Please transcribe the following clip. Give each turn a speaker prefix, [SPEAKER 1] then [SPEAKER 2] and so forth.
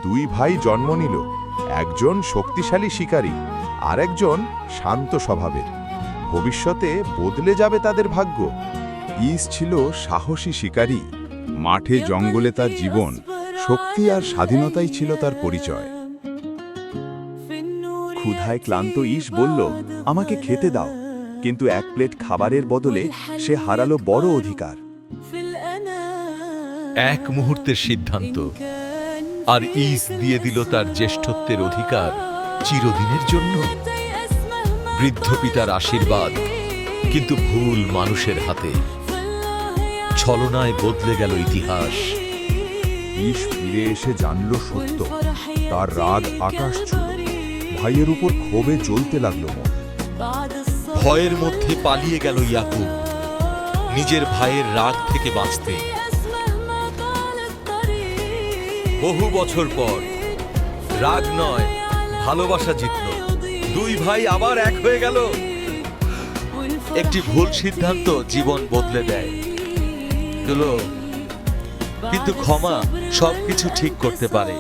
[SPEAKER 1] দুই ভাই জন্ম নিল, একজন শক্তিশালী শিকারী আর একজন শান্ত স্বভাবের। ভবিষ্যতে বদলে যাবে তাদের ভাগ্য। ইস ছিল সাহসী শিকারী, মাঠে জঙ্গলে তার জীবন, শক্তি আর স্বাধীনতাই ছিল তার পরিচয়। ক্ষুধায় ক্লান্ত ইস বলল, আমাকে খেতে দাও, কিন্তু এক প্লেট খাবারের বদলে সে হারালো বড় অধিকার।
[SPEAKER 2] এক মুহূর্তের সিদ্ধান্ত আর ইস দিয়ে দিল তার জ্যেষ্ঠত্বের অধিকার চিরদিনের জন্য। বৃদ্ধ পিতার আশীর্বাদ, কিন্তু ভুল মানুষের হাতে। ছলনায় বদলে গেল ইতিহাস।
[SPEAKER 1] ইস ফিরে এসে জানল সত্য, তার রাগ আকাশ ছুঁল। ভাইয়ের উপর ক্ষোভে জ্বলতে লাগলো মন।
[SPEAKER 2] ভয়ের মধ্যে পালিয়ে গেল ইয়াকুব, নিজের ভাইয়ের রাগ থেকে বাঁচতে। বহু বছর পর রাগ নয়, ভালোবাসা জিতল। দুই ভাই আবার এক হয়ে গেল। একটি ভুল সিদ্ধান্ত জীবন বদলে দেয়, কিন্তু ক্ষমা সবকিছু ঠিক করতে পারে।